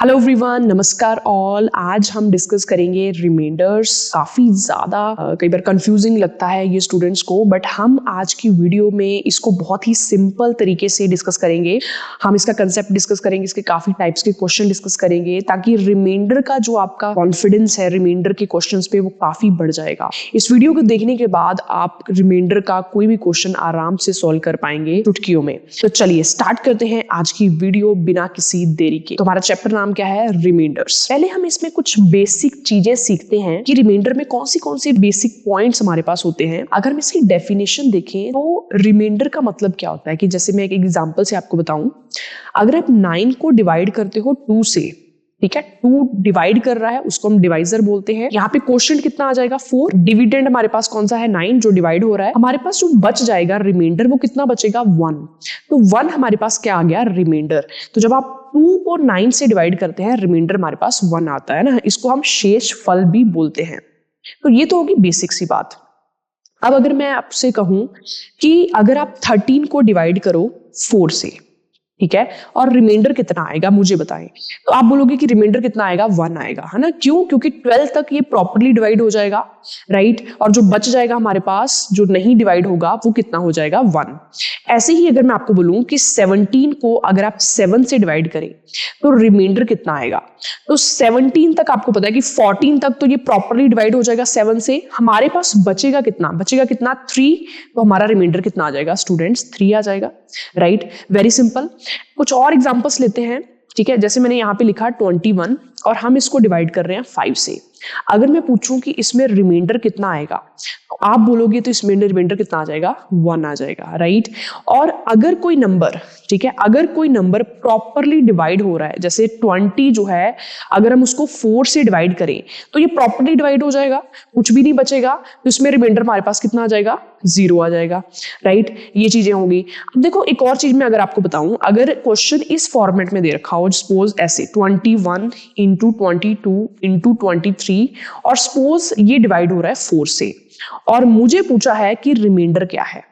Hello everyone, नमस्कार all. आज हम डिस्कस करेंगे रिमाइंडर्स। काफ़ी ज़्यादा कई बार कंफ्यूजिंग लगता है ये स्टूडेंट्स को, बट हम आज की वीडियो में इसको बहुत ही सिंपल तरीके से डिस्कस करेंगे। हम इसका कंसेप्ट डिस्कस करेंगे, इसके काफ़ी टाइप्स के क्वेश्चन डिस्कस करेंगे ताकि रिमाइंडर का जो आपका कॉन्फिडेंस है रिमाइंडर के क्वेश्चन पे वो काफ़ी बढ़ जाएगा। इस वीडियो को देखने के बाद आप रिमाइंडर का कोई भी क्वेश्चन आराम से सॉल्व कर पाएंगे चुटकियों में। तो चलिए स्टार्ट करते हैं आज की वीडियो बिना किसी देरी के। तो हमारा चैप्टर नाम क्या है? रिमाइंडर्स। पहले हम इसमें कुछ बेसिक चीजें सीखते हैं कि रिमाइंडर में कौन सी बेसिक पॉइंट्स हमारे पास होते हैं। अगर हम इसकी डेफिनेशन देखें तो रिमाइंडर का मतलब क्या होता है कि जैसे मैं एक एग्जांपल से आपको बताऊं, अगर आप 9 को डिवाइड करते हो 2 से, ठीक है, 2 डिवाइड कर रहा है, उसको हम डिवाइजर बोलते हैं। यहाँ पे क्वेश्चन कितना आ जाएगा? 4। डिविडेंड हमारे पास कौन सा है? 9 जो डिवाइड हो रहा है। हमारे पास जो बच जाएगा रिमाइंडर वो कितना बचेगा? 1। तो 1 हमारे पास क्या आ गया? रिमाइंडर। तो जब आप 2 को 9 से डिवाइड करते हैं रिमाइंडर हमारे पास 1 आता है ना, इसको हम शेष फल भी बोलते हैं। तो ये तो होगी बेसिक सी बात। अब अगर मैं आपसे कहूं कि अगर आप 13 को डिवाइड करो 4 से, ठीक है, और रिमाइंडर कितना आएगा मुझे बताएं, तो आप बोलोगे कि रिमाइंडर कितना आएगा? 1 आएगा, है ना। क्यों? क्योंकि 12 तक ये प्रॉपर्ली डिवाइड हो जाएगा, राइट। और जो बच जाएगा हमारे पास जो नहीं डिवाइड होगा वो कितना हो जाएगा? 1। ऐसे ही अगर मैं आपको बोलूं कि 17 को अगर आप 7 से डिवाइड करें तो रिमाइंडर कितना आएगा? तो 17 तक आपको पता है कि 14 तक तो ये प्रॉपर्ली डिवाइड हो जाएगा 7 से। हमारे पास बचेगा कितना? 3। तो हमारा रिमाइंडर कितना आ जाएगा स्टूडेंट्स? 3 आ जाएगा, राइट। Very simple. कुछ और एग्जांपल्स लेते हैं, ठीक है। जैसे मैंने यहाँ पे लिखा 21 और हम इसको डिवाइड कर रहे हैं 5 से। अगर मैं पूछूं कि इसमें रिमाइंडर कितना आएगा तो आप बोलोगे तो इसमें रिमाइंडर कितना आ जाएगा? 1 आ जाएगा, राइट। और अगर कोई नंबर, ठीक है, अगर कोई नंबर प्रॉपरली डिवाइड हो रहा है, जैसे 20 जो है अगर हम उसको 4 से डिवाइड करें तो ये प्रॉपरली डिवाइड हो जाएगा, कुछ भी नहीं बचेगा। तो इसमें रिमाइंडर हमारे पास कितना आ जाएगा? 0 आ जाएगा, राइट। ये चीजें होंगी। अब देखो एक और चीज मैं अगर आपको बताऊं, अगर क्वेश्चन इस फॉर्मेट में दे रखा हो, सपोज ऐसे 21 इंटू 22 इंटू 23, और सपोज ये डिवाइड हो रहा है 4 से, और मुझे पूछा है कि रिमाइंडर क्या है।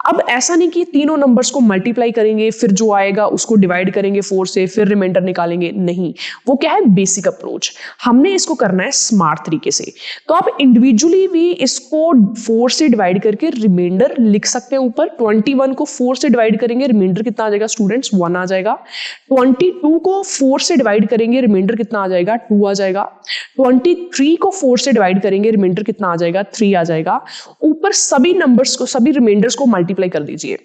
अब ऐसा नहीं कि तीनों नंबर्स को मल्टीप्लाई करेंगे फिर जो आएगा उसको डिवाइड करेंगे 4 से फिर रिमाइंडर निकालेंगे, नहीं। वो क्या है? Basic approach. हमने इसको करना है स्मार्ट तरीके से। तो आप इंडिविजुअली भी इसको 4 से डिवाइड करके रिमाइंडर लिख सकते हैं ऊपर। 21 को 4 से डिवाइड करेंगे, रिमाइंडर कितना आ जाएगा स्टूडेंट्स? 1 आ जाएगा। 22 को 4 से डिवाइड करेंगे, रिमाइंडर कितना आ जाएगा? 2 आ जाएगा। 23 को 4 से डिवाइड करेंगे, रिमाइंडर कितना आ जाएगा? 3 आ जाएगा। ऊपर सभी नंबर्स को, सभी रिमाइंडर्स को मल्टीप्लाई कर दीजिए,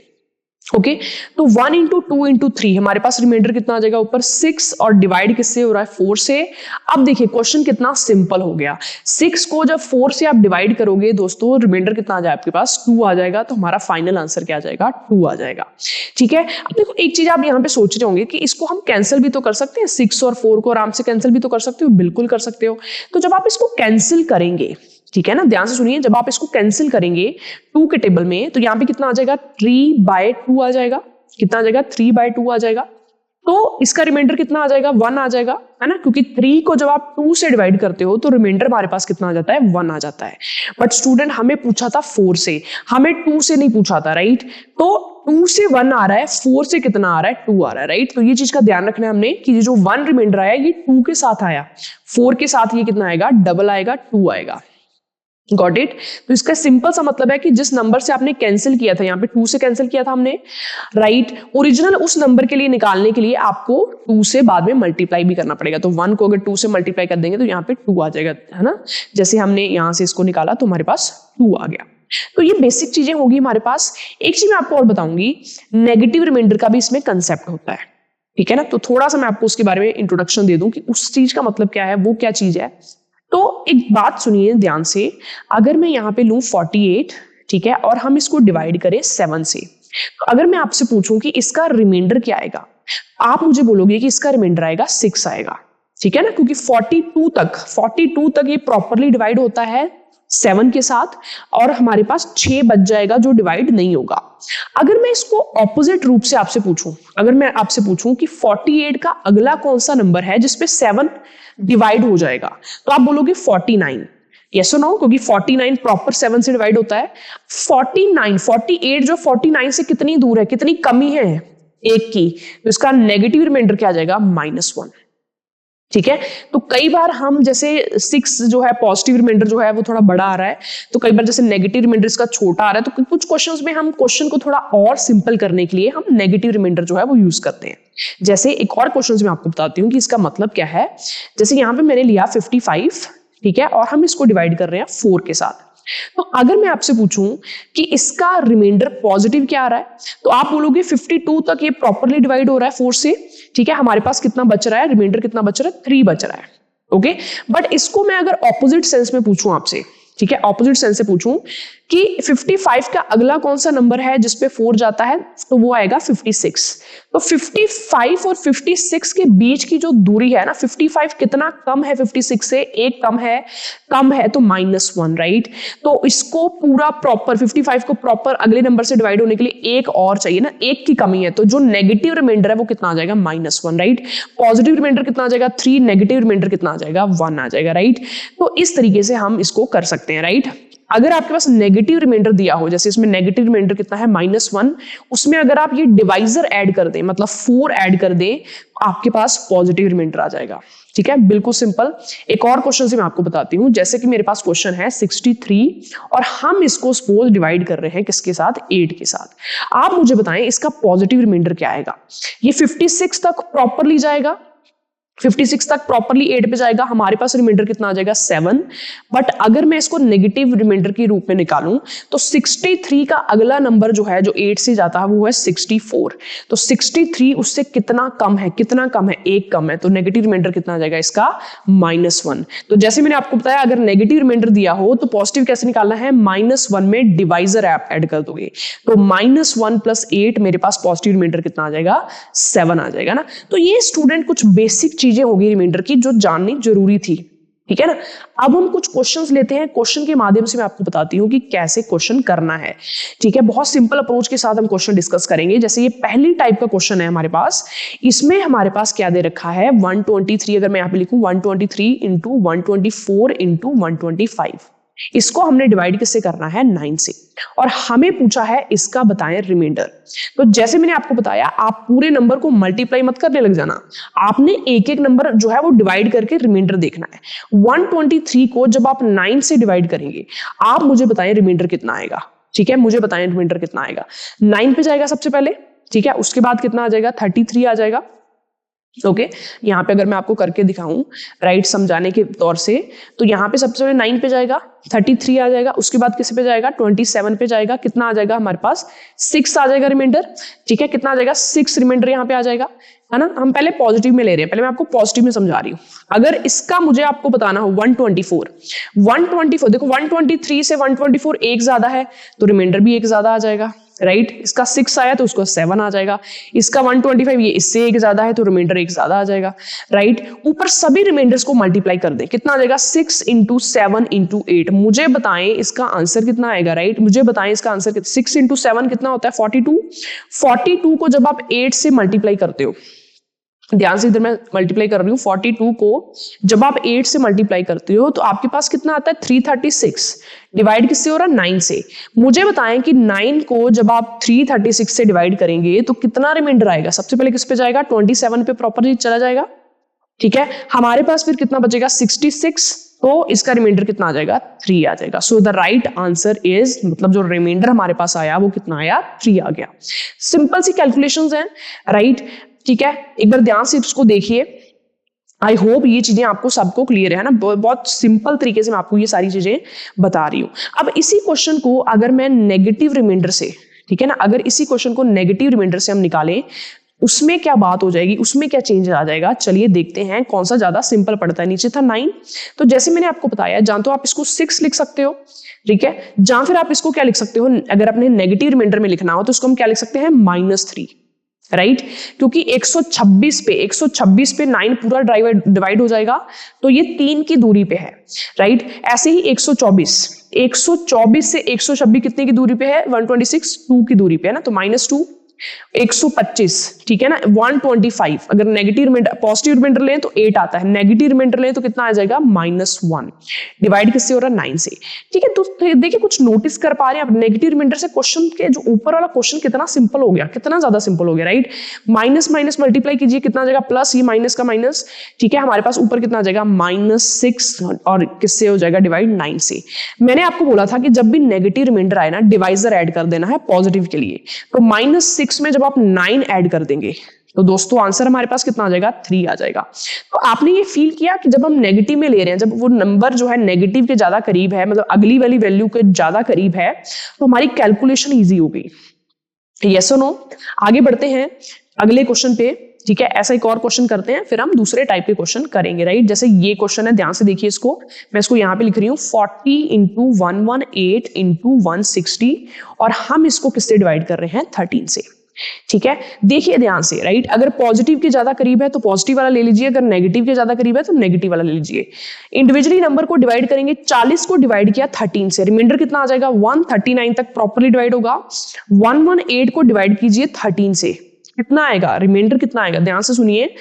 ओके। तो 1 इंटू 2 इंटू 3 हमारे पास रिमाइंडर कितना आ जाएगा ऊपर? 6, और डिवाइड किससे हो रहा है? 4 से। अब देखिए क्वेश्चन कितना सिंपल हो गया। 6 को जब 4 से आप डिवाइड करोगे दोस्तों, रिमाइंडर कितना आ जाएगा आपके पास? 2 आ जाएगा। तो हमारा फाइनल आंसर क्या आ जाएगा? 2 आ जाएगा, ठीक है। अब देखो एक चीज आप यहाँ पे सोच रहे होंगे कि इसको हम कैंसिल भी तो कर सकते हैं, 6 और 4 को आराम से कैंसिल भी तो कर सकते हो। बिल्कुल कर सकते हो। तो जब आप इसको कैंसिल करेंगे, ठीक है ना, ध्यान से सुनिए, जब आप इसको कैंसिल करेंगे 2 के टेबल में तो यहाँ पे कितना आ जाएगा? 3/2 आ जाएगा। कितना आ जाएगा? 3/2 आ जाएगा। तो इसका रिमाइंडर कितना आ जाएगा? 1 आ जाएगा, है ना, क्योंकि 3 को जब आप 2 से डिवाइड करते हो तो रिमाइंडर हमारे पास कितना आ जाता है? 1 आ जाता है। बट स्टूडेंट हमें पूछा था 4 से, हमें 2 से नहीं पूछा था, राइट। तो 2 से 1 आ रहा है, 4 से कितना आ रहा है? 2 आ रहा है, राइट। तो ये चीज का ध्यान रखना है हमने कि जो 1 रिमाइंडर आया ये 2 के साथ आया, 4 के साथ ये कितना आएगा? डबल आएगा, 2 आएगा। Got it. तो इसका सिंपल सा मतलब है कि जिस नंबर से आपने कैंसिल किया था, यहाँ पे 2 से कैंसिल किया था हमने, राइट, ओरिजिनल उस नंबर के लिए निकालने के लिए आपको 2 से बाद में मल्टीप्लाई भी करना पड़ेगा। तो 1 को अगर 2 से मल्टीप्लाई कर देंगे तो यहाँ पे 2 आ जाएगा, है ना। जैसे हमने यहाँ से इसको निकाला तो हमारे पास 2 आ गया। तो ये बेसिक चीजें होगी हमारे पास। एक चीज मैं आपको और बताऊंगी, नेगेटिव रिमाइंडर का भी इसमें कंसेप्ट होता है, ठीक है ना। तो थोड़ा सा मैं आपको उसके बारे में इंट्रोडक्शन दे दूं कि उस चीज का मतलब क्या है, वो क्या चीज है। तो एक बात सुनिए ध्यान से, अगर मैं यहाँ पे लूं 48, ठीक है, और हम इसको डिवाइड करें 7 से, तो अगर मैं आपसे पूछूं कि इसका रिमाइंडर क्या आएगा, आप मुझे बोलोगे कि इसका रिमाइंडर आएगा 6 आएगा, ठीक है ना, क्योंकि 42 तक ये प्रॉपरली डिवाइड होता है 7 के साथ, और हमारे पास 6 बच जाएगा जो डिवाइड नहीं होगा। अगर मैं इसको ऑपोजिट रूप से आपसे पूछूं, अगर मैं आपसे पूछूं कि 48 का अगला कौन सा नंबर है जिसपे 7 डिवाइड हो जाएगा, तो आप बोलोगे 49। यस और नो, क्योंकि 49 प्रॉपर 7 से डिवाइड होता है। 48 जो 49 से कितनी दूर है, कितनी कमी है? 1 की। तो इसका नेगेटिव रिमाइंडर क्या आ जाएगा? -1। ठीक है। तो कई बार हम जैसे 6 जो है पॉजिटिव रिमाइंडर जो है वो थोड़ा बड़ा आ रहा है, तो कई बार जैसे नेगेटिव रिमाइंडर इसका छोटा आ रहा है, तो कुछ क्वेश्चंस में हम क्वेश्चन को थोड़ा और सिंपल करने के लिए हम नेगेटिव रिमाइंडर जो है वो यूज करते हैं। जैसे एक और क्वेश्चन मैं आपको बताती हूँ कि इसका मतलब क्या है। जैसे यहाँ पे मैंने लिया 55, ठीक है, और हम इसको डिवाइड कर रहे हैं 4 के साथ। तो अगर मैं आपसे पूछूं कि इसका रिमाइंडर पॉजिटिव क्या आ रहा है, तो आप बोलोगे 52 तक ये प्रॉपर्ली डिवाइड हो रहा है 4 से, ठीक है। हमारे पास कितना बच रहा है, रिमाइंडर कितना बच रहा है, 3 बच रहा है, ओके। बट इसको मैं अगर ऑपोजिट सेंस में पूछूं आपसे, ठीक है, ऑपोजिट सेंस से पूछूं कि 55 का अगला कौन सा नंबर है जिसपे 4 जाता है, तो वो आएगा 56। तो 55 और 56 के बीच की जो दूरी है ना, 55 कितना कम है 56 से, एक कम है तो -1, राइट। तो इसको पूरा प्रॉपर 55 को प्रॉपर अगले नंबर से डिवाइड होने के लिए एक और चाहिए ना, एक की कमी है, तो जो नेगेटिव रिमाइंडर है वो कितना आ जाएगा, -1, राइट। पॉजिटिव रिमाइंडर कितना आ जाएगा, 3, नेगेटिव रिमाइंडर कितना आ जाएगा, 1 आ जाएगा, राइट। तो इस तरीके से हम इसको कर सकते हैं, राइट। अगर आपके पास नेगेटिव रिमाइंडर दिया हो, जैसे इसमें नेगेटिव रिमाइंडर कितना है, -1, उसमें अगर आप ये डिवाइजर ऐड कर दें, मतलब 4 ऐड कर दें, आपके पास पॉजिटिव रिमाइंडर आ जाएगा, ठीक है, बिल्कुल सिंपल। एक और क्वेश्चन से मैं आपको बताती हूँ। जैसे कि मेरे पास क्वेश्चन है 63 और हम इसको सपोज डिवाइड कर रहे हैं किसके साथ, 8 के साथ। आप मुझे बताएं इसका पॉजिटिव रिमाइंडर क्या आएगा। ये 56 तक प्रॉपरली जाएगा, 56 तक प्रॉपरली 8 पे जाएगा, हमारे पास रिमाइंडर कितना आ जाएगा, 7। बट अगर मैं इसको नेगेटिव रिमाइंडर के रूप में निकालूं तो 63 का अगला नंबर जो है जो 8 से जाता है वो है 64। तो 63 उससे कितना कम है, एक कम है, तो नेगेटिव रिमाइंडर कितना आ जाएगा इसका, -1। तो जैसे मैंने आपको बताया अगर नेगेटिव रिमाइंडर दिया हो तो पॉजिटिव कैसे निकालना है, -1 में डिवाइजर ऐड कर दोगे, तो -1 + 8 मेरे पास पॉजिटिव रिमाइंडर कितना आ जाएगा, 7 आ जाएगा ना। तो ये स्टूडेंट कुछ बेसिक चीजें होगी रिमाइंडर की जो जाननी जरूरी थी, ठीक है ना। अब हम कुछ क्वेश्चंस लेते हैं, क्वेश्चन के माध्यम से मैं आपको बताती हूँ कि कैसे क्वेश्चन करना है, ठीक है। बहुत सिंपल अप्रोच के साथ हम क्वेश्चन डिस्कस करेंगे। जैसे ये पहली टाइप का क्वेश्चन है हमारे पास, इसमें हमारे पास क्या दे रखा है, 123, अगर मैं यहाँ पे लिखूं 123 × 124 × 125, इसको हमने डिवाइड किससे करना है, 9 से, और हमें पूछा है इसका बताएं रिमाइंडर। तो जैसे मैंने आपको बताया आप पूरे नंबर को मल्टीप्लाई मत करने लग जाना, आपने एक एक नंबर जो है वो डिवाइड करके रिमाइंडर देखना है। 123 को जब आप 9 से डिवाइड करेंगे, आप मुझे बताएं रिमाइंडर कितना आएगा, ठीक है, मुझे बताएं रिमाइंडर कितना आएगा। 9 पे जाएगा सबसे पहले, ठीक है, उसके बाद कितना आ जाएगा, 33 आ जाएगा, ओके। यहाँ पे अगर मैं आपको करके दिखाऊं राइट समझाने के तौर से, तो यहाँ पे सबसे पहले 9 पे जाएगा, 33 आ जाएगा, उसके बाद किस पे जाएगा, 27 पे जाएगा, कितना आ जाएगा हमारे पास, 6 आ जाएगा रिमाइंडर, ठीक है, कितना आ जाएगा, 6 रिमाइंडर यहाँ पे आ जाएगा, है ना। हम पहले पॉजिटिव में ले रहे हैं, पहले मैं आपको पॉजिटिव में समझा रही हूँ। अगर इसका मुझे आपको बताना हो 124 देखो 123 से 124 एक ज्यादा है तो रिमाइंडर भी एक ज्यादा आ जाएगा, राइट। इसका 6 आया तो उसको 7 आ जाएगा, इसका 125 ये इससे एक ज्यादा है तो रिमाइंडर एक ज्यादा आ जाएगा, राइट। ऊपर सभी रिमाइंडर्स को मल्टीप्लाई कर दें, कितना आ जाएगा, 6 × 7 × 8। मुझे बताएं इसका आंसर कितना आएगा, राइट, मुझे बताएं इसका आंसर 6 × 7 कितना होता है, 42 को जब आप 8 से मल्टीप्लाई करते हो, ध्यान से इधर मैं मल्टीप्लाई कर रही हूँ, 42 को जब आप 8 से मल्टीप्लाई करते हो तो आपके पास कितना आता है, 336। डिवाइड किससे हो रहा है, 9 से। मुझे बताएं कि 9 को जब आप 336 से डिवाइड करेंगे तो कितना रिमाइंडर आएगा। सबसे पहले किस पे जाएगा, 27 पे प्रॉपरली चला जाएगा, ठीक है। हमारे पास फिर कितना बचेगा, 66, तो इसका रिमाइंडर कितना आ जाएगा, 3 आ जाएगा। So the right answer is, मतलब जो रिमाइंडर हमारे पास आया वो कितना आया, 3 आ गया। सिंपल सी कैलकुलेशंस हैं, राइट, ठीक है। एक बार ध्यान से इसको देखिए, आई होप ये चीजें आपको सबको क्लियर है ना। बहुत सिंपल तरीके से मैं आपको ये सारी चीजें बता रही हूं। अब इसी क्वेश्चन को अगर मैं नेगेटिव रिमाइंडर से, ठीक है ना, अगर इसी क्वेश्चन को नेगेटिव रिमाइंडर से हम निकालें, उसमें क्या बात हो जाएगी, उसमें क्या चेंज आ जाएगा, चलिए देखते हैं कौन सा ज्यादा सिंपल पड़ता है। नीचे था 9, तो जैसे मैंने आपको बताया, जान तो आप इसको 6 लिख सकते हो, ठीक है, जहां फिर आप इसको क्या लिख सकते हो, अगर अपने नेगेटिव रिमाइंडर में लिखना हो तो उसको हम क्या लिख सकते हैं, -3, राइट। क्योंकि 126 पे 9 पूरा डिवाइड हो जाएगा, तो ये 3 की दूरी पे है, राइट। ऐसे ही 124 से 126 कितने की दूरी पे है, 126, 2 की दूरी पे है ना, तो -2, 125, ठीक है ना, 125, अगर नेगेटिव रिमाइंडर पॉजिटिव रिमाइंडर लें तो 8 आता है, नेगेटिव रिमाइंडर लें तो कितना आ जाएगा -1। डिवाइड किससे हो रहा है? 9 से। ठीक है, तो देखिए कुछ नोटिस कर पा रहे हैं आप, नेगेटिव रिमाइंडर से क्वेश्चन के जो ऊपर वाला क्वेश्चन कितना सिंपल हो गया, कितना ज्यादा सिंपल हो गया, राइट। माइनस माइनस मल्टीप्लाई कीजिए, कितना आ जाएगा? प्लस, ये माइनस का माइनस, ठीक है, हमारे पास ऊपर कितना आ जाएगा? -6, और किससे हो जाएगा डिवाइड? 9 से। मैंने आपको बोला था कि जब भी नेगेटिव रिमाइंडर आए ना, डिवाइजर ऐड कर देना है पॉजिटिव के लिए। तो -6 में जब आप 9 ऐड कर देंगे तो दोस्तों आंसर हमारे पास कितना आ जाएगा? 3 आ जाएगा। तो आपने ये फील किया कि जब हम नेगेटिव में ले रहे हैं, जब वो नंबर जो है नेगेटिव के ज्यादा करीब है, मतलब अगली वाली वैल्यू के ज्यादा करीब है, तो हमारी कैलकुलेशन इजी हो गई। यस और नो? आगे बढ़ते हैं अगले क्वेश्चन पे, ठीक है। ऐसा एक और क्वेश्चन करते हैं, फिर हम दूसरे टाइप के क्वेश्चन करेंगे, राइट। जैसे ये क्वेश्चन है, ध्यान से देखिए इसको, मैं इसको यहां पे लिख रही हूँ 40 × 118 × 160, और हम इसको किससे डिवाइड कर रहे हैं? 13 से। ठीक है, देखिए ध्यान से, राइट। अगर पॉजिटिव के ज्यादा करीब है तो पॉजिटिव वाला ले लीजिए, अगर नेगेटिव के ज्यादा करीब है तो नेगेटिव वाला ले लीजिए। इंडिविजुअली नंबर को डिवाइड करेंगे, 40 को डिवाइड किया 13 से, रिमाइंडर कितना आ जाएगा? 139 तक प्रॉपर्ली डिवाइड होगा। 118 को डिवाइड कीजिए 13 से, कितना आएगा? रिमाइंडर कितना आएगा? ध्यान से सुनिए,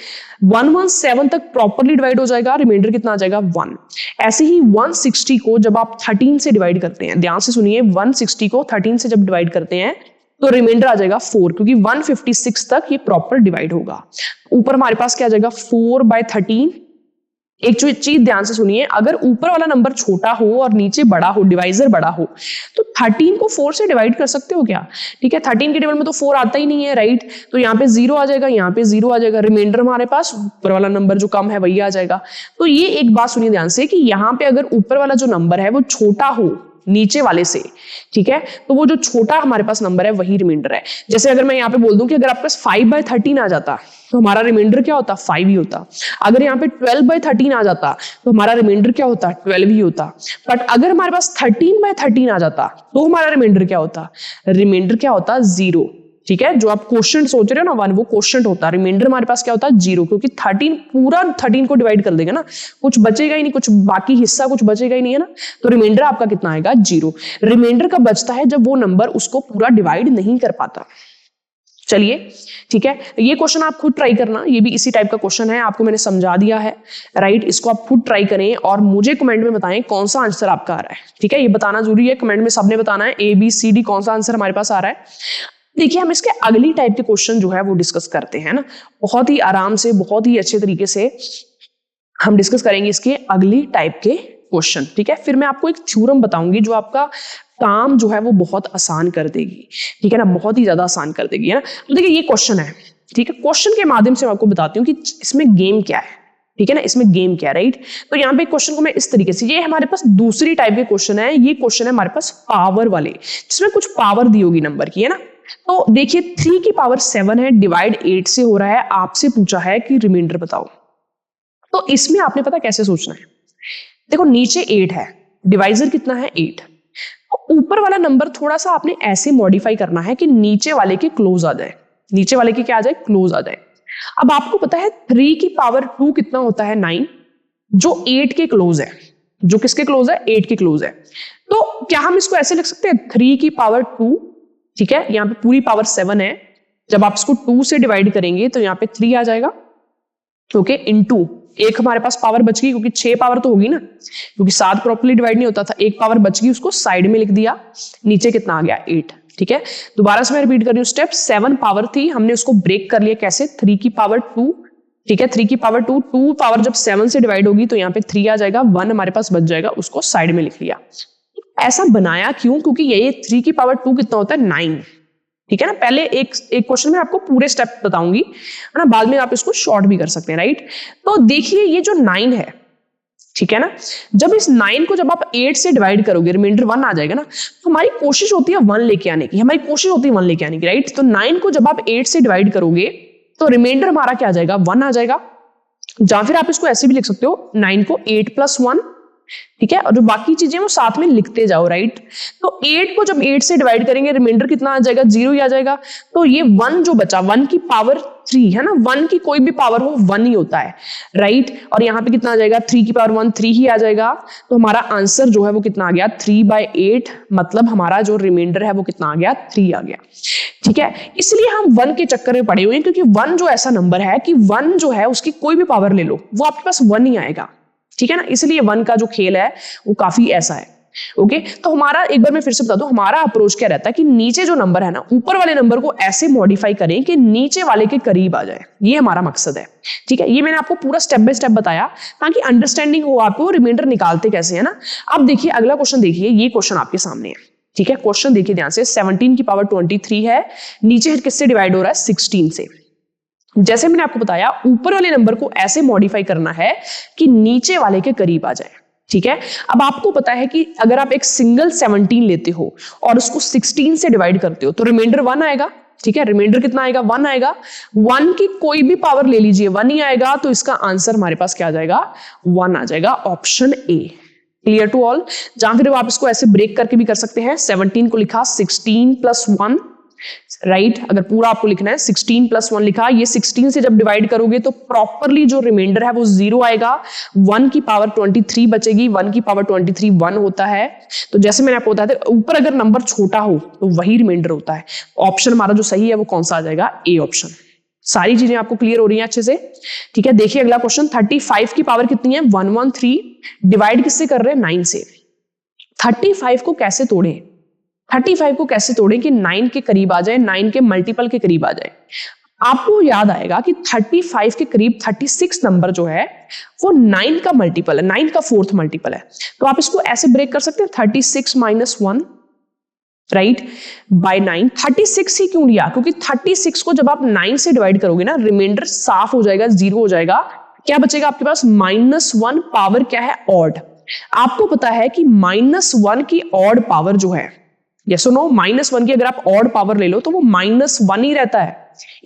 117 तक प्रॉपर्ली डिवाइड हो जाएगा, रिमाइंडर कितना आ जाएगा? 1। ऐसे ही 160 को जब आप 13 से डिवाइड करते हैं, ध्यान से सुनिए, 160 को 13 से जब डिवाइड करते हैं तो रिमाइंडर आ जाएगा 4, क्योंकि 156 तक ये प्रॉपर डिवाइड होगा। ऊपर हमारे पास क्या आ जाएगा? 4/13। एक चीज ध्यान से सुनिए, अगर ऊपर वाला नंबर छोटा हो और नीचे बड़ा हो, डिवाइजर बड़ा हो, तो 13 को 4 से डिवाइड कर सकते हो क्या? ठीक है, 13 के टेबल में तो 4 आता ही नहीं है, राइट। तो यहाँ पे 0 आ जाएगा, यहाँ पे 0 आ जाएगा, रिमाइंडर हमारे पास ऊपर वाला नंबर जो कम है वही आ जाएगा। तो ये एक बात सुनिए ध्यान से, कि यहाँ पे अगर ऊपर वाला जो नंबर है वो छोटा हो नीचे वाले से, ठीक है, तो वो जो छोटा हमारे पास नंबर है वही रिमाइंडर है। जैसे अगर मैं यहाँ पे बोल दूं कि अगर आपके पास 5/13 आ जाता तो हमारा रिमाइंडर क्या होता? 5 ही होता। अगर यहाँ पे 12/13 आ जाता तो हमारा रिमाइंडर क्या होता? 12 ही होता। बट अगर हमारे पास 13/13 आ जाता तो हमारा रिमाइंडर क्या होता? रिमाइंडर क्या होता? 0। ठीक है, जो आप क्वेश्चन सोच रहे हो ना 1, वो क्वेश्चन होता है। रिमाइंडर हमारे पास क्या होता है? 0, क्योंकि 13 पूरा 13 को डिवाइड कर देगा ना, कुछ बचेगा ही नहीं, कुछ बाकी हिस्सा कुछ बचेगा ही नहीं है ना, तो रिमाइंडर आपका कितना आएगा? 0। रिमाइंडर कब बचता है? जब वो नंबर उसको पूरा डिवाइड नहीं कर पाता। चलिए, ठीक है, ये क्वेश्चन आप खुद ट्राई करना, ये भी इसी टाइप का क्वेश्चन है, आपको मैंने समझा दिया है, राइट। इसको आप खुद ट्राई करें और मुझे कमेंट में बताएं कौन सा आंसर आपका आ रहा है। ठीक है, ये बताना जरूरी है, कमेंट में सबने बताना है ABCD कौन सा आंसर हमारे पास आ रहा है। देखिए, हम इसके अगली टाइप के क्वेश्चन जो है वो डिस्कस करते हैं ना, बहुत ही आराम से, बहुत ही अच्छे तरीके से हम डिस्कस करेंगे इसके अगली टाइप के क्वेश्चन। ठीक है, फिर मैं आपको एक थ्योरम बताऊंगी जो आपका काम जो है वो बहुत आसान कर देगी। ठीक है ना, बहुत ही ज्यादा आसान कर देगी, है ना। तो देखिए, ये क्वेश्चन है, ठीक है, क्वेश्चन के माध्यम से मैं आपको बताती हूँ कि इसमें गेम क्या है। ठीक है ना, इसमें गेम क्या है, राइट। तो यहाँ पे क्वेश्चन को मैं इस तरीके से, ये हमारे पास दूसरी टाइप के क्वेश्चन है, ये क्वेश्चन है हमारे पास पावर वाले, जिसमें कुछ पावर दी होगी नंबर की, है ना। तो देखिए 3 की पावर 7 है, डिवाइड 8 से हो रहा है, आपसे पूछा है कि रिमाइंडर बताओ। तो इसमें आपने पता कैसे सोचना है। देखो, नीचे 8 है, डिवाइजर कितना है? 8। तो ऊपर वाला नंबर थोड़ा सा आपने ऐसे मॉडिफाई करना है कि नीचे वाले के क्लोज आ जाए, नीचे वाले के क्या आ जाए? क्लोज आ जाए। अब आपको पता है 3 की पावर 2 कितना होता है? 9, जो 8 के क्लोज है। जो किसके क्लोज है? 8 के क्लोज है। तो क्या हम इसको ऐसे लिख सकते हैं? 3 की पावर 2, ठीक है, यहाँ पे पूरी पावर 7 है, जब आप इसको 2 से डिवाइड करेंगे तो यहाँ पे 3 आ जाएगा, ओके, इनटू एक हमारे पास पावर बच गई, क्योंकि 6 पावर तो होगी ना, क्योंकि 7 प्रॉपर्ली डिवाइड नहीं होता था, एक पावर बच गई, उसको साइड में लिख दिया, नीचे कितना आ गया? 8। ठीक है, दोबारा से मैं रिपीट कर रही हूँ स्टेप। 7 पावर थी, हमने उसको ब्रेक कर लिया, कैसे? 3 की पावर 2, ठीक है, 3 की पावर 2, 2 पावर जब 7 से डिवाइड होगी तो यहाँ पे 3 आ जाएगा, 1 हमारे पास बच जाएगा, उसको साइड में लिख लिया। ऐसा बनाया क्यों? क्योंकि ये 3 की पावर 2 कितना होता है? 9। ठीक है ना, पहले एक क्वेश्चन में आपको पूरे स्टेप बताऊंगी, है ना, बाद में आप इसको शॉर्ट भी कर सकते हैं, राइट। तो देखिए, ये जो 9 है, ठीक है ना, जब इस 9 को जब आप 8 से डिवाइड करोगे, रिमाइंडर 1 आ जाएगा ना, तो हमारी कोशिश होती है 1 लेके आने की, हमारी कोशिश होती है 1 लेके आने की, राइट। तो 9 को जब आप 8 से डिवाइड करोगे तो रिमाइंडर हमारा क्या आ जाएगा? 1 आ जाएगा। या फिर आप इसको ऐसे भी लिख सकते हो, 9 को 8 + 1, ठीक है, और जो बाकी चीजें वो साथ में लिखते जाओ, राइट। तो 8 को जब 8 से डिवाइड करेंगे रिमाइंडर कितना आ जाएगा, 0 ही आ जाएगा। तो ये 1 जो बचा, 1 की पावर 3 है ना, 1 की कोई भी पावर हो 1 ही होता है, राइट। और यहाँ पे कितना आ जाएगा, 3 की पावर 1 3 ही आ जाएगा। तो हमारा आंसर जो है वो कितना आ गया, 3/8, मतलब हमारा जो रिमाइंडर है वो कितना आ गया, 3 आ गया। ठीक है, इसलिए हम 1 के चक्कर में पड़े हुए हैं, क्योंकि 1 जो ऐसा नंबर है कि 1 जो है उसकी कोई भी पावर ले लो वो आपके पास 1 ही आएगा, ठीक है ना। इसलिए 1 का जो खेल है वो काफी ऐसा है। ओके, तो हमारा एक बार मैं फिर से बता दूं, हमारा अप्रोच क्या रहता है कि नीचे जो नंबर है ना, ऊपर वाले नंबर को ऐसे मॉडिफाई करें कि नीचे वाले के करीब आ जाए, ये हमारा मकसद है। ठीक है, ये मैंने आपको पूरा स्टेप बाय स्टेप बताया ताकि अंडरस्टैंडिंग हो आपको रिमाइंडर निकालते कैसे है ना। अब देखिए अगला क्वेश्चन, देखिए ये क्वेश्चन आपके सामने है। ठीक है, क्वेश्चन देखिए ध्यान से, 17 की पावर 23 है, नीचे किससे डिवाइड हो रहा है, 16 से। जैसे मैंने आपको बताया ऊपर वाले नंबर को ऐसे मॉडिफाई करना है कि नीचे वाले के करीब आ जाए। ठीक है, अब आपको पता है कि अगर आप एक सिंगल 17 लेते हो और उसको 16 से डिवाइड करते हो तो रिमाइंडर 1 आएगा। ठीक है, रिमाइंडर कितना आएगा, 1 आएगा। 1 की कोई भी पावर ले लीजिए 1 ही आएगा, तो इसका आंसर हमारे पास क्या आ जाएगा, 1 आ जाएगा, option A. Clear to all. जहां फिर आप इसको ऐसे ब्रेक करके भी कर सकते हैं, 17 को लिखा 16 + 1, राइट। अगर पूरा आपको लिखना है 16 + 1 लिखा, ये 16 से जब डिवाइड करोगे तो प्रॉपरली जो रिमाइंडर है वो 0 आएगा। 1 की पावर 23 बचेगी, 1 की पावर 23 1 होता है। तो जैसे मैंने आपको बताया था, ऊपर अगर नंबर छोटा हो तो वही रिमाइंडर होता है। ऑप्शन हमारा जो सही है वो कौन सा आ जाएगा, ए ऑप्शन। सारी चीजें आपको क्लियर हो रही हैं अच्छे से। ठीक है, देखिए अगला क्वेश्चन, 35 की पावर कितनी है, 113, डिवाइड किससे कर रहे हैं, 9 से। 35 को कैसे तोड़ें, 35 को कैसे तोड़ें कि 9 के करीब आ जाए, 9 के मल्टीपल के करीब आ जाए। आपको याद आएगा कि 35 के करीब 36 नंबर जो है वो 9 का मल्टीपल है, 9 का 4th मल्टीपल है। तो आप इसको ऐसे ब्रेक कर सकते हैं, 36 - 1, राइट, बाय 9। 36 ही क्यों लिया, क्योंकि 36 को जब आप 9 से डिवाइड करोगे ना, रिमाइंडर साफ हो जाएगा, 0 हो जाएगा। क्या बचेगा आपके पास, -1, पावर क्या है, ऑड। आपको पता है कि -1 की ऑड पावर जो है, यस और नो, -1 की अगर आप ऑड पावर ले लो तो वो -1 ही रहता है,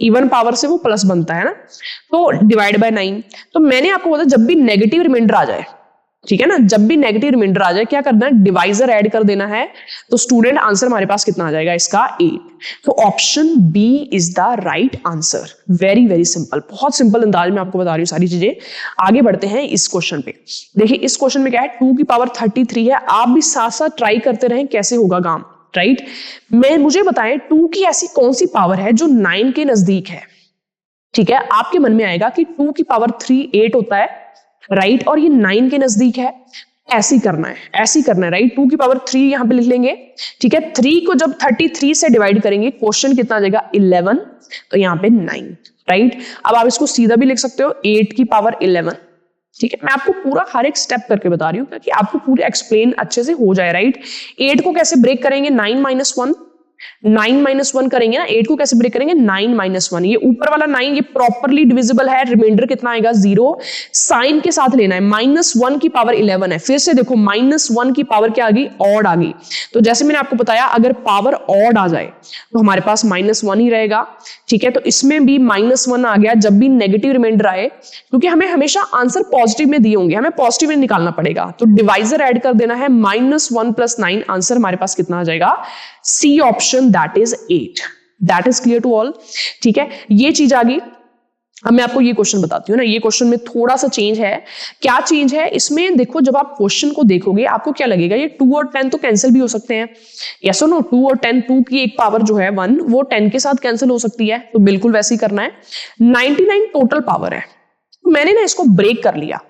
इवन पावर से वो प्लस बनता है ना। तो डिवाइड बाय 9। तो मैंने आपको बोला जब भी नेगेटिव रिमाइंडर आ जाए, ठीक है ना, जब भी नेगेटिव रिमाइंडर आ जाए क्या करना है, डिवाइजर ऐड कर देना है। तो स्टूडेंट आंसर हमारे पास कितना आ जाएगा, इसका 8। तो option B is the right answer. Very very simple, बहुत सिंपल अंदाज में आपको बता रही हूँ सारी चीजें। आगे बढ़ते हैं इस क्वेश्चन पे। देखिए इस क्वेश्चन में क्या है, 2 की पावर 33 है। आप भी साथ साथ ट्राई करते रहें कैसे होगा काम, राइट। मुझे बताएं 2 की ऐसी कौन सी पावर है जो 9 के नजदीक है। ठीक है, आपके मन में आएगा कि 2 की पावर 3 8 होता है, राइट, और ये 9 के नजदीक है। ऐसे ही करना है, ऐसे ही करना है, राइट। 2 की पावर 3 यहां पे लिख लेंगे। ठीक है, 3 को जब 33 से डिवाइड करेंगे, क्वेश्चन कितना आ जाएगा, 11, तो यहाँ पे 9, राइट। अब आप इसको सीधा भी लिख सकते हो, 8 की पावर 11। ठीक है, मैं आपको पूरा हर एक स्टेप करके बता रही हूँ ताकि आपको पूरा एक्सप्लेन अच्छे से हो जाए, राइट। 8 को कैसे ब्रेक करेंगे, 9 - 1, 9 - 1 करेंगे ना। 8 को कैसे ब्रेक करेंगे, 9 - 1। ये ऊपर वाला 9 ये प्रॉपरली डिविजिबल है, रिमाइंडर कितना आएगा, 0। साइन के साथ लेना है, -1 की पावर 11 है। फिर से देखो -1 की पावर क्या आ गई, ऑड आ गई। तो जैसे मैंने आपको बताया अगर पावर ऑड आ जाए तो हमारे पास -1 ही रहेगा। ठीक है, तो इसमें भी -1 आ गया जब भी नेगेटिव रिमाइंडर आए, क्योंकि हमें हमेशा आंसर पॉजिटिव में दिए होंगे, हमें पॉजिटिव में निकालना पड़ेगा। तो डिवाइजर ऐड कर देना है, -1 + 9, आंसर हमारे पास कितना आ जाएगा, C option, that is 8। That is clear to all. ठीक है, ये चीज आ गई। अब मैं आपको ये क्वेश्चन बताती हूँ ना, ये क्वेश्चन में थोड़ा सा चेंज है। क्या चेंज है इसमें, देखो जब आप क्वेश्चन को देखोगे आपको क्या लगेगा, ये 2 और 10 तो कैंसिल भी हो सकते हैं, यस और नो। 2 और 10, 2 की एक पावर जो है 1, वो 10 के साथ कैंसिल हो सकती है, तो बिल्कुल वैसे ही करना है। 99 टोटल पावर है, तो मैंने ना इसको ब्रेक कर लिया।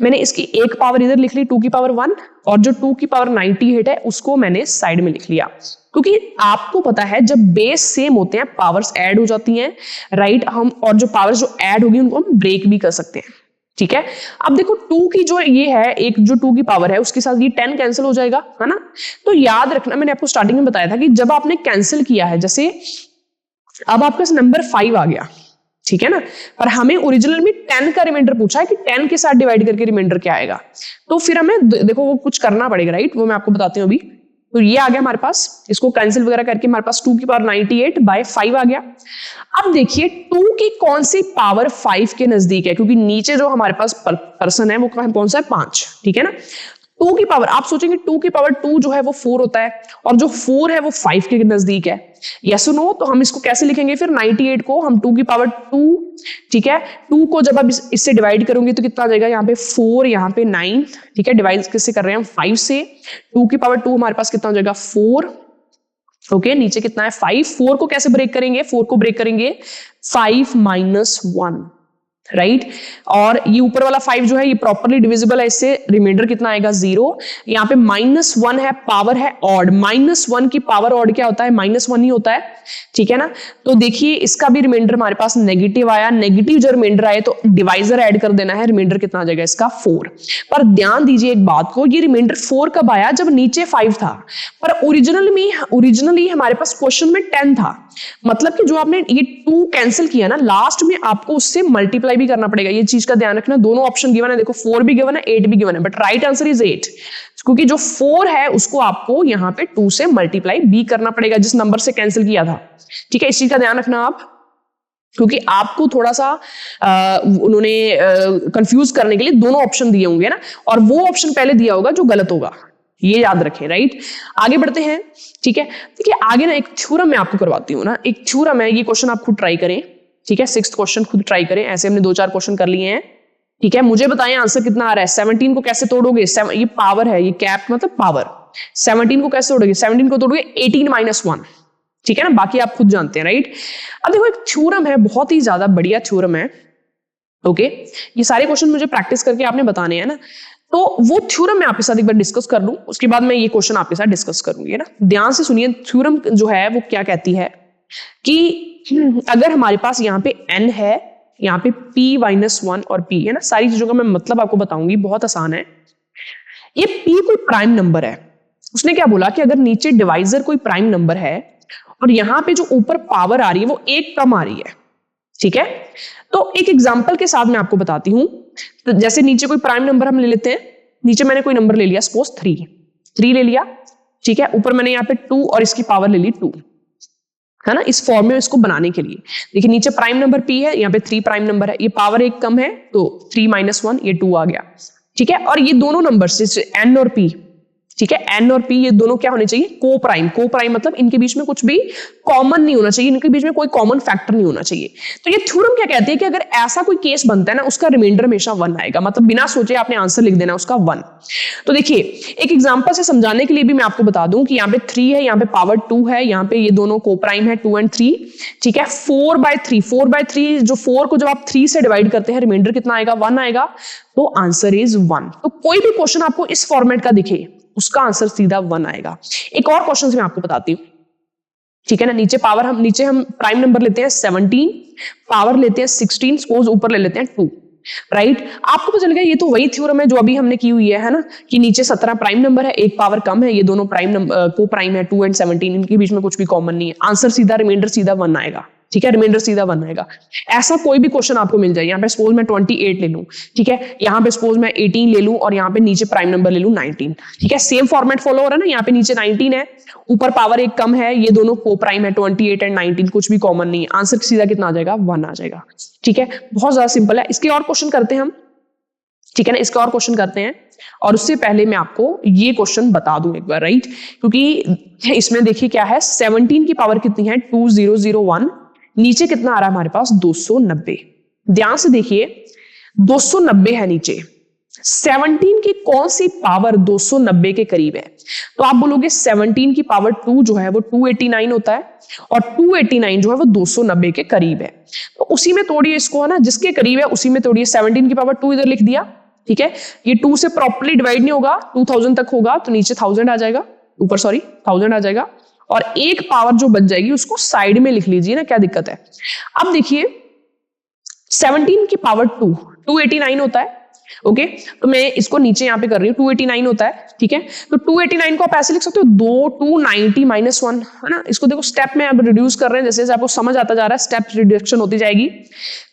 मैंने इसकी एक पावर इधर लिख ली, 2 की पावर 1, और जो 2 की पावर 98 है उसको मैंने साइड में लिख लिया, क्योंकि आपको पता है जब बेस सेम होते हैं पावर्स ऐड हो जाती हैं, राइट। हम और जो पावर्स जो ऐड होगी उनको हम ब्रेक भी कर सकते हैं। ठीक है, अब देखो 2 की जो ये है, एक जो 2 की पावर है उसके साथ ये 10 कैंसिल हो जाएगा, है ना। तो याद रखना, मैंने आपको स्टार्टिंग में बताया था कि जब आपने कैंसिल किया है, जैसे अब आपके पास नंबर 5 आ गया, ठीक है ना, पर हमें ओरिजिनल में 10 का रिमाइंडर पूछा है कि 10 के साथ डिवाइड करके रिमाइंडर क्या आएगा, तो फिर हमें देखो वो कुछ करना पड़ेगा, राइट। वो मैं आपको बताती हूँ अभी। तो ये आ गया हमारे पास, इसको कैंसिल वगैरह करके हमारे पास 2 की पावर 98 बाय 5 आ गया। अब देखिए 2 की कौन सी पावर 5 के नजदीक है, क्योंकि नीचे जो हमारे पास पर्सन है वो कौन सा है, 5, ठीक है ना। 2 की पावर, आप सोचेंगे 2 की पावर 2 जो है वो 4 होता है और जो 4 है वो 5 के नजदीक है, यस और नो। तो हम इसको कैसे लिखेंगे फिर 98 को हम 2 की पावर 2, ठीक है, 2 को जब आप इससे डिवाइड करोगे तो कितना आ जाएगा, यहाँ पे 4, यहाँ पे 9, ठीक है, डिवाइड किससे कर रहे हैं हम 5 से। 2 की पावर 2 हमारे पास कितना हो जाएगा 4, ओके, नीचे कितना है 5। 4 को कैसे ब्रेक करेंगे, 4 को ब्रेक करेंगे 5 माइनस 1, राइट। और ये ऊपर वाला 5 जो है ये प्रॉपर्ली डिविजिबल है, इससे रिमाइंडर कितना आएगा 0। यहाँ पे -1 है, पावर है ऑड, -1 की पावर ऑड क्या होता है, -1 ही होता है, ठीक है ना। तो देखिए इसका भी रिमाइंडर हमारे पास नेगेटिव आया, नेगेटिव जो रिमाइंडर आए तो डिवाइजर ऐड कर देना है, रिमाइंडर कितना आ जाएगा इसका 4। पर ध्यान दीजिए एक बात को, ये रिमाइंडर 4 कब आया, जब नीचे 5 था, पर ओरिजिनली हमारे पास क्वेश्चन में 10 था। मतलब कि जो आपने ये 2 कैंसिल किया ना, लास्ट में आपको उससे मल्टीप्लाई भी करना पड़ेगा, ये चीज का ध्यान रखना। दोनों ऑप्शन गिवन है, देखो 4 भी गिवन है, 8 भी गिवन है, बट राइट आंसर इज 8, क्योंकि जो 4 है उसको आपको यहां पे 2 से मल्टीप्लाई भी करना पड़ेगा जिस नंबर से कैंसिल किया था, ठीक है। इस चीज का ध्यान रखना आप, क्योंकि आपको थोड़ा सा उन्होंने कंफ्यूज करने के लिए दोनों ऑप्शन दिए होंगे ना, और वो ऑप्शन पहले दिया होगा जो गलत होगा, ये याद रखें, राइट। आगे बढ़ते हैं, ठीक है। देखिए आगे ना एक थ्योरम मैं आपको करवाती हूँ ना, एक थ्योरम है, ये क्वेश्चन आप खुद ट्राई करें, ठीक है। 6th क्वेश्चन खुद ट्राई करें, ऐसे हमने 2-4 क्वेश्चन कर लिए हैं, ठीक है। मुझे बताएं आंसर कितना आ रहा है। 17 को कैसे तोड़ोगे, ये पावर है, ये कैप मतलब पावर, 17 को कैसे तोड़ोगे, 17 को तोड़ोगे 18 माइनस 1, ठीक है ना, बाकी आप खुद जानते हैं, राइट। अब देखो एक थ्योरम है, बहुत ही ज्यादा बढ़िया थ्योरम है, ओके। ये सारे क्वेश्चन मुझे प्रैक्टिस करके आपने बताने हैं ना, तो वो थ्योरम मैं आपके साथ एक बार डिस्कस कर लूं, उसके बाद मैं ये क्वेश्चन आपके साथ डिस्कस करूंगी, है ना। ध्यान से सुनिए, थ्योरम जो है वो क्या कहती है कि अगर हमारे पास यहाँ पे n है, यहाँ पे p-1 और p है ना, सारी चीजों का मैं मतलब आपको बताऊंगी, बहुत आसान है। ये p कोई प्राइम नंबर है, उसने क्या बोला कि अगर नीचे डिवाइजर कोई प्राइम नंबर है और यहाँ पे जो ऊपर पावर आ रही है वो 1 कम आ रही है, ठीक है। तो एक एग्जांपल के साथ मैं आपको बताती हूं। तो जैसे नीचे कोई प्राइम नंबर हम ले लेते हैं, नीचे मैंने कोई नंबर ले लिया, सपोज 3 ले लिया, ठीक है। ऊपर मैंने यहाँ पे 2 और इसकी पावर ले ली 2, है ना, इस फॉर्म में इसको बनाने के लिए। देखिए नीचे प्राइम नंबर p है, यहाँ पे 3 प्राइम नंबर है, ये पावर 1 कम है तो 3 माइनस 1 ये 2 आ गया, ठीक है। और ये दोनों नंबर n और p, ठीक है, n और p ये दोनों क्या होने चाहिए, को प्राइम मतलब इनके बीच में कुछ भी कॉमन नहीं होना चाहिए, इनके बीच में कोई कॉमन फैक्टर नहीं होना चाहिए। तो ये थ्योरम क्या कहते हैं कि अगर ऐसा कोई केस बनता है ना, उसका रिमाइंडर हमेशा 1 आएगा, मतलब बिना सोचे आपने आंसर लिख देना उसका 1। तो देखिए एक एग्जांपल से समझाने के लिए भी मैं आपको बता दूं कि यहाँ पे 3 है, यहाँ पे पावर 2 है, यहाँ पे ये दोनों को प्राइम है 2 और 3, ठीक है। 4/3 जो 4 को जब आप 3 से डिवाइड करते हैं रिमाइंडर कितना आएगा, 1 आएगा, तो आंसर इज 1। तो कोई भी क्वेश्चन आपको इस फॉर्मेट का दिखे उसका आंसर सीधा 1 आएगा। एक और क्वेश्चन मैं आपको बताती हूँ, ठीक है ना। नीचे हम प्राइम नंबर लेते हैं 17, पावर लेते हैं 16, सपोज ऊपर ले लेते हैं 2, राइट। आपको पता चल गया ये तो वही थ्योरम है जो अभी हमने की हुई है ना, कि नीचे 17 प्राइम नंबर है, एक पावर कम है, ये दोनों प्राइम नंबर को प्राइम है 2 और 17, इनके बीच में कुछ भी कॉमन नहीं है, आंसर सीधा रिमाइंडर सीधा 1 आएगा, ठीक है, रिमाइंडर सीधा 1 आएगा। ऐसा कोई भी क्वेश्चन आपको मिल जाए, यहाँ पे सपोज मैं 28 ले लूं, ठीक है, यहाँ पे सपोज मैं 18 ले लूं और यहाँ पे नीचे प्राइम नंबर ले लूं 19, ठीक है, सेम फॉर्मेट फॉलो हो रहा है ना। यहाँ पे नीचे 19 है, ऊपर पावर 1 कम है, ये दोनों को प्राइम है 28 एंड 19, कुछ भी कॉमन नहीं है, आंसर सीधा कितना आ जाएगा, 1 आ जाएगा, ठीक है। बहुत ज्यादा सिंपल है। इसके और क्वेश्चन करते हैं हम, ठीक है ना, इसका और क्वेश्चन करते हैं। और उससे पहले मैं आपको ये क्वेश्चन बता दूं एक बार, राइट, क्योंकि इसमें देखिए क्या है, 17 की पावर कितनी है 2001, नीचे कितना आ रहा है हमारे पास 290। ध्यान से देखिए 290 है नीचे, 17 की कौन सी पावर 290 के करीब है, तो आप बोलोगे 17 की पावर 2 जो है वो 289 होता है और 289 जो है वो 290 के करीब है। तो उसी में तोड़िए इसको, है ना, जिसके करीब है उसी में तोड़िए। 17 की पावर 2 इधर लिख दिया, ठीक है, ये 2 से प्रॉपर्ली डिवाइड नहीं होगा, 2000 तक होगा तो नीचे 1000 आ जाएगा, ऊपर 1000 आ जाएगा, और एक पावर जो बच जाएगी उसको साइड में लिख लीजिए ना, क्या दिक्कत है। अब देखिए 17 की पावर 289 होता है, ओके, तो मैं इसको नीचे यहां पे कर रही हूं, 289 होता है, ठीक है। तो 289 को आप ऐसे लिख सकते हो 290 माइनस 1, है ना। इसको देखो स्टेप में अब रिड्यूस कर रहे हैं, जैसे आपको समझ आता जा रहा है, स्टेप रिडक्शन होती जाएगी,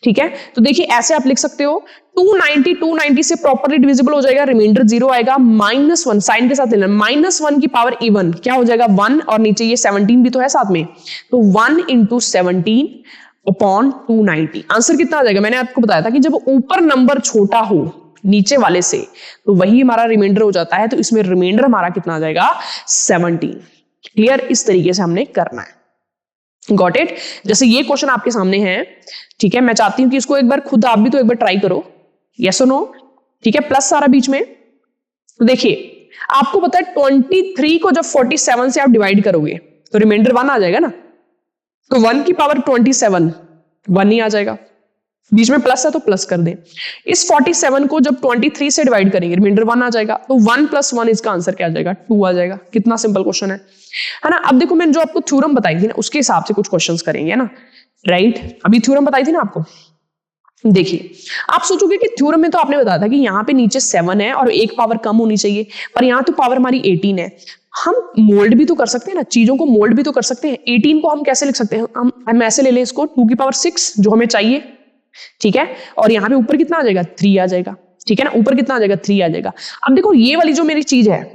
ठीक है। तो देखिए ऐसे आप लिख सकते हो 290 से प्रॉपर्ली डिविजिबल हो जाएगा, रिमाइंडर 0 आएगा, -1 साइन के साथ लेना, -1 की पावर इवन क्या हो जाएगा 1, और नीचे ये 17 भी तो है साथ में, तो 1 × 17 अपॉन 290, आंसर कितना आ जाएगा। मैंने आपको बताया था कि जब ऊपर नंबर छोटा हो, नीचे वाले से, तो वही हमारा रिमाइंडर हो जाता है। तो इसमें रिमाइंडर हमारा कितना आ जाएगा 17। क्लियर, इस तरीके से हमने करना है। Got it. जैसे ये क्वेश्चन आपके सामने है, ठीक है, मैं चाहती हूं कि इसको एक बार खुद आप भी तो एक बार ट्राई करो, यस और नो, ठीक है, प्लस सारा बीच में। तो देखिए आपको पता है 23 को जब 47 से आप डिवाइड करोगे तो रिमाइंडर 1 आ जाएगा ना, तो 1 की पावर 27 1 ही आ जाएगा, बीच में प्लस है तो प्लस कर दें। इस 47 को जब 23 से डिवाइड करेंगे रिमाइंडर 1 आ जाएगा, तो 1 + 1 इसका आंसर क्या आ जाएगा 2 आ जाएगा। कितना सिंपल क्वेश्चन है ना। अब देखो मैंने जो आपको थ्योरम बताई थी ना उसके हिसाब से कुछ क्वेश्चंस करेंगे ना, राइट। अभी थ्योरम बताई थी ना आपको, देखिए आप सोचोगे कि थ्योरम में तो आपने बताया था कि यहाँ पे नीचे 7 है और एक पावर कम होनी चाहिए, पर यहाँ तो पावर हमारी 18 है। हम मोल्ड भी तो कर सकते हैं ना, चीजों को मोल्ड भी तो कर सकते हैं। 18 को हम कैसे लिख सकते हैं, हम ऐसे ले लें इसको 2 की पावर 6 जो हमें चाहिए, ठीक है, और यहाँ पे ऊपर कितना आ जाएगा 3 आ जाएगा, ठीक है ना, ऊपर कितना आ जाएगा 3 आ जाएगा। अब देखो ये वाली जो मेरी चीज है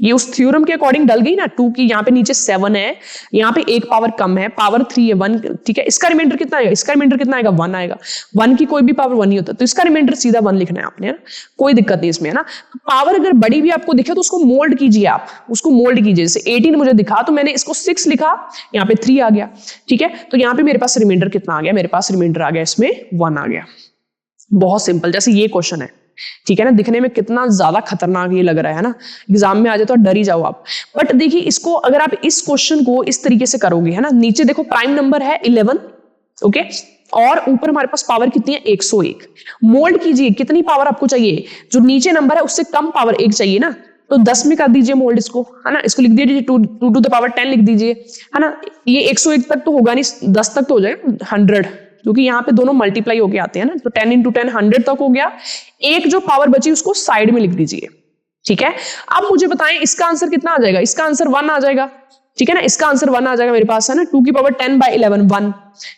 ये उस थ्योरम के अकॉर्डिंग डल गई ना, 2 की यहाँ पे नीचे 7 है, यहाँ पे एक पावर कम है, पावर 3 है 1, ठीक है। इसका रिमाइंडर कितना आएगा, इसका रिमाइंडर कितना आएगा 1 आएगा। 1 की कोई भी पावर 1 ही होता है, तो इसका रिमाइंडर सीधा 1 लिखना है आपने, है ना, कोई दिक्कत नहीं इसमें, है ना। पावर अगर बड़ी भी आपको दिखे तो उसको मोल्ड कीजिए, आप उसको मोल्ड कीजिए। जैसे 18 मुझे दिखा तो मैंने इसको 6 लिखा, यहाँ पे 3 आ गया, ठीक है। तो यहाँ पे मेरे पास रिमाइंडर कितना आ गया, मेरे पास रिमाइंडर आ गया इसमें 1 आ गया। बहुत सिंपल, जैसे ये क्वेश्चन है, ठीक है ना, दिखने में कितना ज्यादा खतरनाक ये लग रहा है ना, एग्जाम में आ जाए तो डर ही जाओ आप। बट देखिए इसको अगर आप इस क्वेश्चन को इस तरीके से करोगे, है ना, नीचे देखो प्राइम नंबर है 11, ओके, और ऊपर हमारे पास पावर कितनी है 101। मोल्ड कीजिए, कितनी पावर आपको चाहिए, जो नीचे नंबर है उससे कम पावर 1 चाहिए ना, तो 10 में कर दीजिए मोल्ड इसको, है ना, इसको लिख दीजिए 2 टू द पावर 10 लिख दीजिए, है ना। ये 101 तक तो होगा नहीं, 10 तक तो हो जाएगा 100, क्योंकि यहाँ पे दोनों मल्टीप्लाई होके आते हैं ना, तो 10 × 10 100 तक हो गया। एक जो पावर बची उसको साइड में लिख दीजिए, ठीक है। अब मुझे बताएं इसका आंसर कितना आ जाएगा, इसका आंसर 1 आ जाएगा, ठीक है ना, इसका आंसर 1 आ जाएगा मेरे पास, है ना। 2 की पावर 10/11 1,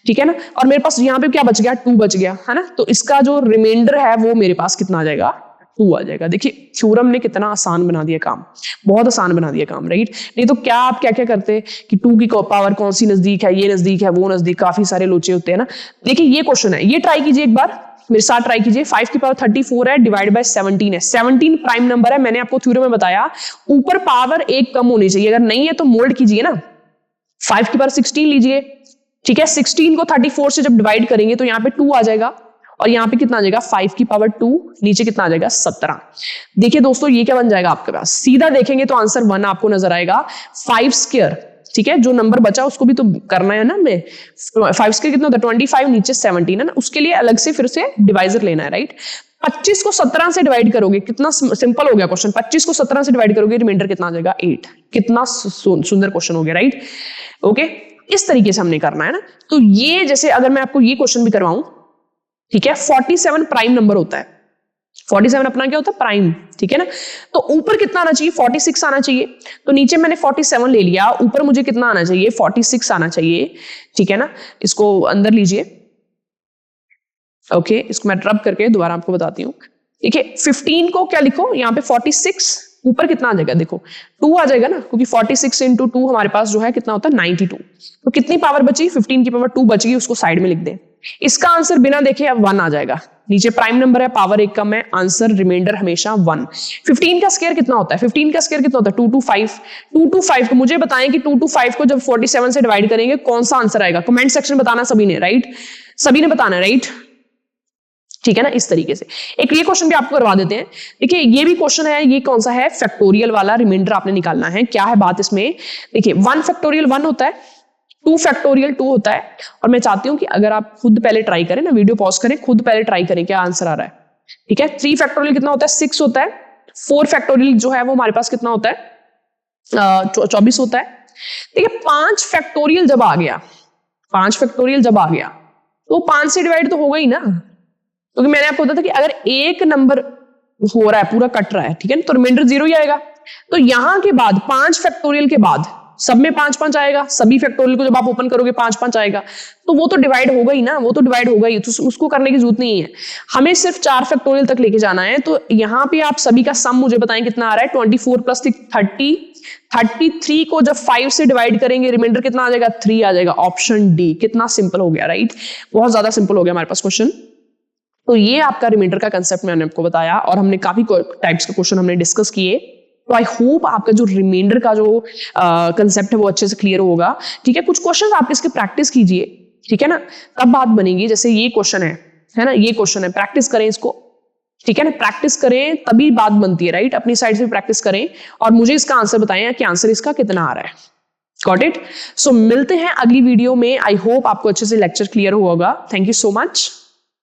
ठीक है ना, और मेरे पास यहाँ पे क्या बच गया 2 बच गया, है ना। तो इसका जो रिमाइंडर है वो मेरे पास कितना आ जाएगा 2 आ जाएगा। देखिए थ्योरम ने कितना आसान बना दिया काम, बहुत आसान बना दिया काम, राइट। नहीं तो क्या आप क्या क्या करते कि 2 की पावर कौन सी नजदीक है, ये नजदीक है वो नजदीक, काफी सारे लोचे होते हैं ना। देखिए ये क्वेश्चन है, ये ट्राई कीजिए एक बार, मेरे साथ ट्राई कीजिए। 5 की पावर 34 है, डिवाइड बाय 17 है, 17 प्राइम नंबर है, मैंने आपको थ्योरम में बताया ऊपर पावर 1 कम होनी चाहिए, अगर नहीं है तो मोल्ड कीजिए ना। 5 की पावर 16 लीजिए, ठीक है, 16 को 34 से जब डिवाइड करेंगे तो यहाँ पे 2 आ जाएगा, और यहाँ पे कितना आ जाएगा 5 की पावर 2, नीचे कितना आ जाएगा 17। देखिए दोस्तों ये क्या बन जाएगा आपके पास, सीधा देखेंगे तो आंसर 1 आपको नजर आएगा। 5 स्क्वायर, ठीक है, जो नंबर बचा उसको भी तो करना है ना, मैं 5 स्क्वायर कितना होता है 25, नीचे 17 है ना, उसके लिए अलग से फिर से डिवाइजर लेना है, राइट। 25 को 17 से डिवाइड करोगे, कितना सिंपल हो गया क्वेश्चन, 25 को 17 से डिवाइड करोगे रिमाइंडर कितना आ जाएगा 8। कितना सुंदर क्वेश्चन हो गया, राइट। ओके, इस तरीके से हमने करना है ना। तो ये जैसे अगर मैं आपको ये क्वेश्चन भी करवाऊं, ठीक है, 47 प्राइम नंबर होता है, 47 अपना क्या होता है प्राइम, ठीक है ना। तो ऊपर कितना आना चाहिए 46 आना चाहिए, तो नीचे मैंने 47 ले लिया, ऊपर मुझे कितना आना चाहिए 46 आना चाहिए, ठीक है ना। इसको अंदर लीजिए, ओके, इसको मैं रब करके दोबारा आपको बताती हूँ। देखिए 15 को क्या लिखो यहाँ पे 46, ऊपर कितना आ जाएगा देखो 2 आ जाएगा ना, क्योंकि 46 × 2 हमारे पास जो है कितना होता है 92। तो कितनी पावर बची 15 की पावर 2 बच गई, उसको साइड में लिख दें। इसका आंसर बिना देखे अब 1 आ जाएगा, नीचे प्राइम नंबर है, पावर 1 कम है, आंसर रिमाइंडर हमेशा 1। 15 का स्क्वायर कितना होता है, 15 का स्क्वायर कितना होता है 225। 225 को मुझे बताएं कि 225 को जब 47 से डिवाइड करेंगे कौन सा आंसर आएगा, कमेंट सेक्शन बताना सभी ने, राइट, सभी ने बताना है, राइट, ठीक है ना। इस तरीके से एक ये क्वेश्चन भी आपको करवा देते हैं। देखिए ये भी क्वेश्चन है, ये कौन सा है फैक्टोरियल वाला, रिमाइंडर आपने निकालना है। क्या है बात इसमें, देखिए 1 फैक्टोरियल 1 होता है, 2 फैक्टोरियल 2 होता है, और मैं चाहती हूं कि अगर आप खुद पहले ट्राई करें ना, वीडियो पॉज करें, खुद पहले ट्राई करें क्या आंसर आ रहा है, ठीक है। 3 फैक्टोरियल कितना होता है 6 होता है, 4 फैक्टोरियल जो है वो हमारे पास कितना होता है 24 होता है। देखिए 5 फैक्टोरियल जब आ गया, 5 फैक्टोरियल जब आ गया तो 5 से डिवाइड तो होगा ही ना, क्योंकि मैंने आपको बताया था कि अगर एक नंबर हो रहा है पूरा कट रहा है, ठीक है ना, तो रिमाइंडर 0 ही आएगा। तो यहां के बाद 5 फैक्टोरियल के बाद सब में 5-5 आएगा, सभी फैक्टोरियल को जब आप ओपन करोगे 5-5 आएगा, तो वो तो डिवाइड होगा ही ना, वो तो डिवाइड होगा ही, तो उसको करने की जरूरत नहीं है, हमें सिर्फ 4 फैक्टोरियल तक लेके जाना है। तो यहाँ पे आप सभी का सम मुझे बताएं कितना आ रहा है 24 + 30, 33 को जब 5 से डिवाइड करेंगे रिमाइंडर कितना आ जाएगा 3 आ जाएगा, ऑप्शन डी। कितना सिंपल हो गया, राइट, बहुत ज्यादा सिंपल हो गया हमारे पास क्वेश्चन। तो ये आपका रिमाइंडर का कंसेप्ट मैंने आपको बताया और हमने काफी टाइप्स के क्वेश्चन हमने डिस्कस किए। तो आई होप आपका जो रिमाइंडर का जो कंसेप्ट है वो अच्छे से क्लियर होगा। ठीक है, कुछ क्वेश्चन आप इसके प्रैक्टिस कीजिए, ठीक है ना, तब बात बनेगी। जैसे ये क्वेश्चन है ना, ये क्वेश्चन है, प्रैक्टिस करें इसको, ठीक है ना, प्रैक्टिस करें तभी बात बनती है, राइट। अपनी साइड से प्रैक्टिस करें और मुझे इसका आंसर बताएं कि आंसर इसका कितना आ रहा है। Got it. सो मिलते हैं अगली वीडियो में। आई होप आपको अच्छे से लेक्चर क्लियर होगा। Thank you so much.